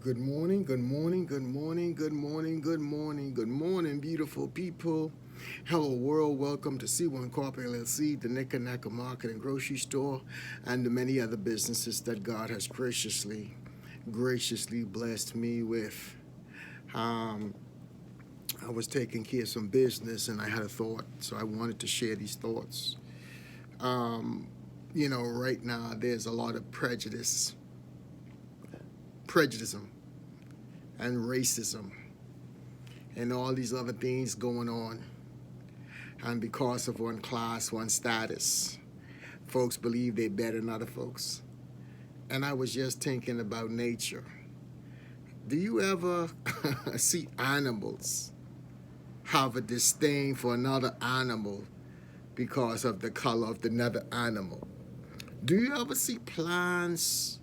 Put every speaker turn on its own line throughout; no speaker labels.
Good morning, good morning, good morning, good morning, good morning, good morning, beautiful people. Hello, world. Welcome to C1 Corp LLC, the Nickanacka Market and Grocery Store, and the many other businesses that God has graciously blessed me with. Um, I was taking care of some business and I had a thought, so I wanted to share these thoughts. Um, right now there's a lot of prejudice, and racism and all these other things going on. And because of one class, one status, folks believe they're better than other folks. And I was just thinking about nature. Do you ever see animals have a disdain for another animal because of the color of another animal? Do you ever see plants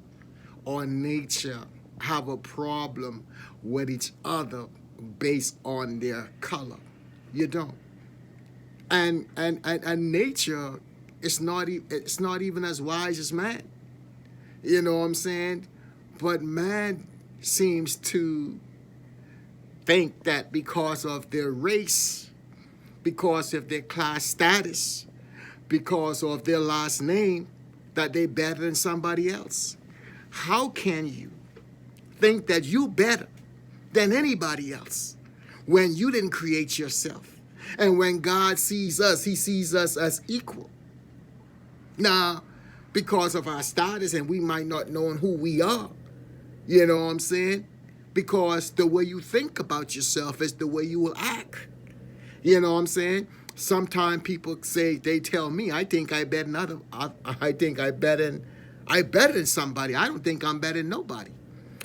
or nature have a problem with each other based on their color? You don't. And nature it's not even as wise as man. You know what I'm saying? But man seems to think that because of their race, because of their class status, because of their last name, that they're better than somebody else. How can you think that you better than anybody else when you didn't create yourself? And when God sees us, he sees us as equal. Now, because of our status, and we might not know who we are, you know what I'm saying? Because the way you think about yourself is the way you will act. You know what I'm saying? Sometimes people they tell me, I think I better than other. I think I better than somebody. I don't think I'm better than nobody.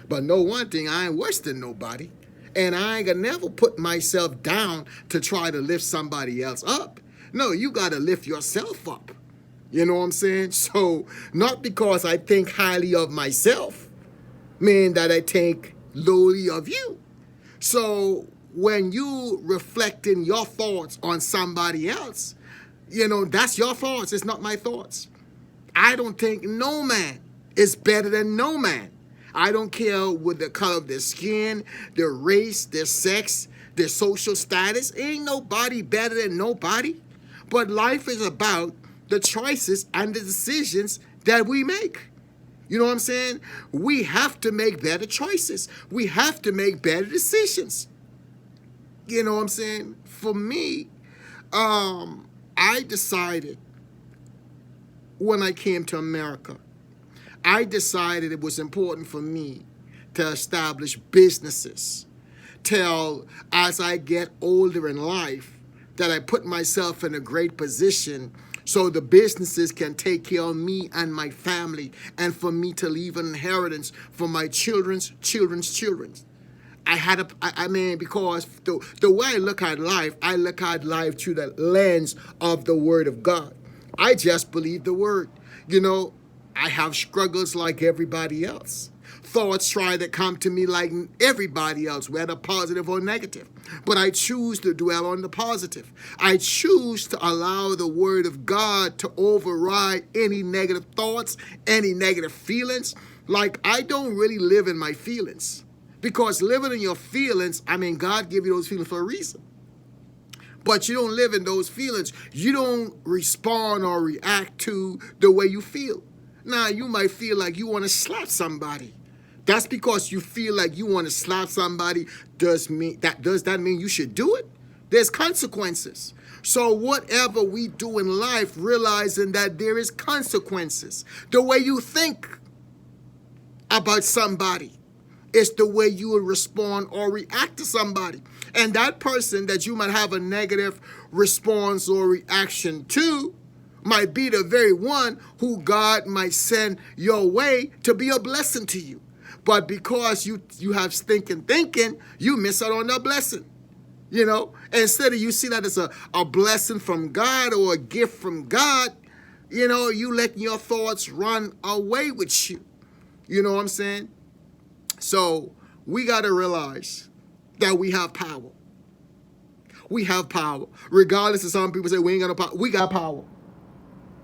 But know one thing, I ain't worse than nobody. And I ain't gonna never put myself down to try to lift somebody else up. No, you gotta lift yourself up. You know what I'm saying? So, not because I think highly of myself, mean that I think lowly of you. So, when you reflecting your thoughts on somebody else, that's your thoughts. It's not my thoughts. I don't think no man is better than no man. I don't care with the color of their skin, their race, their sex, their social status. Ain't nobody better than nobody. But life is about the choices and the decisions that we make. You know what I'm saying? We have to make better choices. We have to make better decisions. You know what I'm saying? For me, I decided when I came to America, I decided it was important for me to establish businesses till as I get older in life that I put myself in a great position so the businesses can take care of me and my family and for me to leave an inheritance for my children's children's children. Because the way I look at life through the lens of the Word of God. I just believe the Word. I have struggles like everybody else. Thoughts try to come to me like everybody else, whether positive or negative. But I choose to dwell on the positive. I choose to allow the Word of God to override any negative thoughts, any negative feelings. Like, I don't really live in my feelings. Because living in your feelings, God gave you those feelings for a reason. But you don't live in those feelings. You don't respond or react to the way you feel. Now, you might feel like you want to slap somebody. That's because you feel like you want to slap somebody. Does that mean you should do it? There's consequences. So whatever we do in life, realizing that there is consequences. The way you think about somebody is the way you will respond or react to somebody. And that person that you might have a negative response or reaction to might be the very one who God might send your way to be a blessing to you. But because you have stinking thinking, you miss out on that blessing. Instead of you see that as a blessing from God or a gift from God, you letting your thoughts run away with you. You know what I'm saying? So we got to realize that we have power. We have power. Regardless of some people say we ain't got no power. We got power.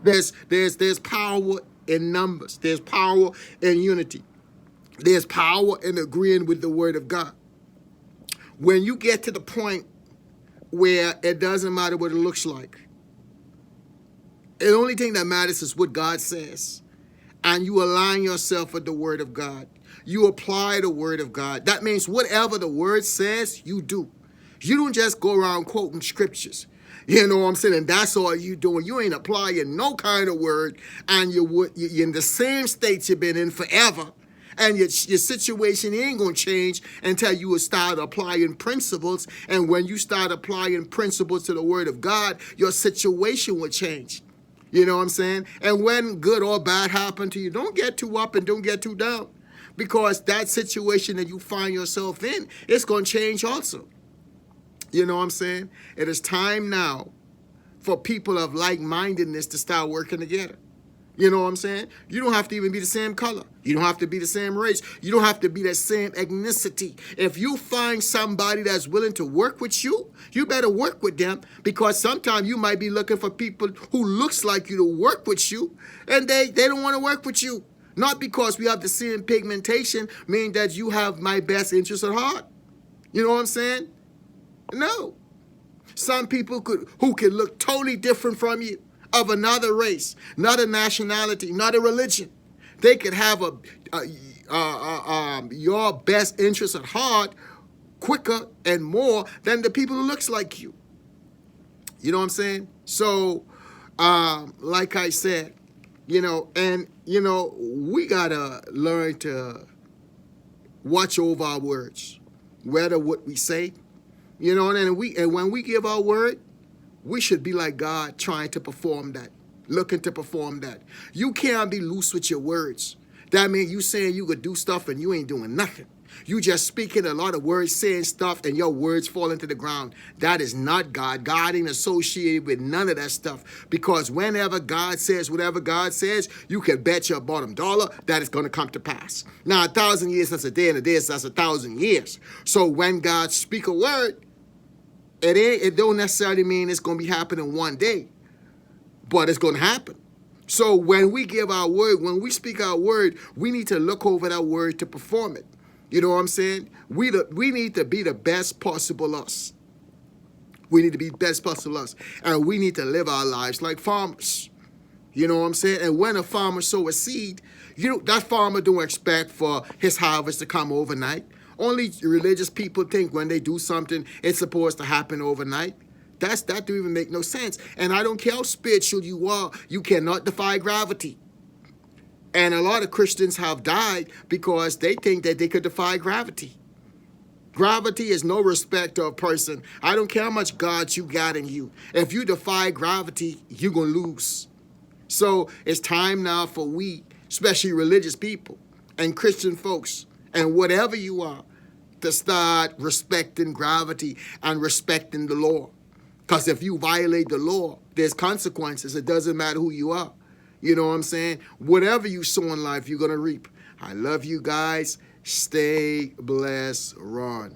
There's power in numbers. There's power in unity. There's power in agreeing with the word of God. When you get to the point where it doesn't matter what it looks like, the only thing that matters is what God says, and you align yourself with the word of God. You apply the word of God. That means whatever the word says, you do. You don't just go around quoting scriptures. You know what I'm saying? And that's all you doing. You ain't applying no kind of word, and you're in the same state you've been in forever. And your situation ain't going to change until you start applying principles. And when you start applying principles to the word of God, your situation will change. You know what I'm saying? And when good or bad happen to you, don't get too up and don't get too down. Because that situation that you find yourself in, it's going to change also. You know what I'm saying? It is time now for people of like-mindedness to start working together. You know what I'm saying? You don't have to even be the same color. You don't have to be the same race. You don't have to be the same ethnicity. If you find somebody that's willing to work with you, you better work with them, because sometimes you might be looking for people who looks like you to work with you, and they don't want to work with you. Not because we have the same pigmentation, meaning that you have my best interest at heart. You know what I'm saying? No. Some people who can look totally different from you, of another race, not a nationality, not a religion. They could have your best interest at heart quicker and more than the people who looks like you. You know what I'm saying? So, like I said, we gotta learn to watch over our words, whether what we say, and when we give our word, we should be like God, trying to perform that, looking to perform that. You can't be loose with your words. That means you saying you could do stuff and you ain't doing nothing. You just speaking a lot of words, saying stuff, and your words fall into the ground. That is not God. God ain't associated with none of that stuff, because whenever God says whatever God says, you can bet your bottom dollar that it's going to come to pass. Now, 1,000 years, that's a day, and a day, that's 1,000 years. So when God speak a word, it don't necessarily mean it's going to be happening one day, but it's going to happen. So when we give our word, when we speak our word, we need to look over that word to perform it. You know what I'm saying? We need to be the best possible us. We need to be best possible us. And we need to live our lives like farmers. You know what I'm saying? And when a farmer sows a seed, that farmer don't expect for his harvest to come overnight. Only religious people think when they do something, it's supposed to happen overnight. That don't even make no sense. And I don't care how spiritual you are, you cannot defy gravity. And a lot of Christians have died because they think that they could defy gravity. Gravity is no respecter of person. I don't care how much God you got in you. If you defy gravity, you're going to lose. So it's time now for we, especially religious people and Christian folks, and whatever you are, to start respecting gravity and respecting the law. Because if you violate the law, there's consequences. It doesn't matter who you are. You know what I'm saying? Whatever you sow in life, you're going to reap. I love you guys. Stay blessed. Ron.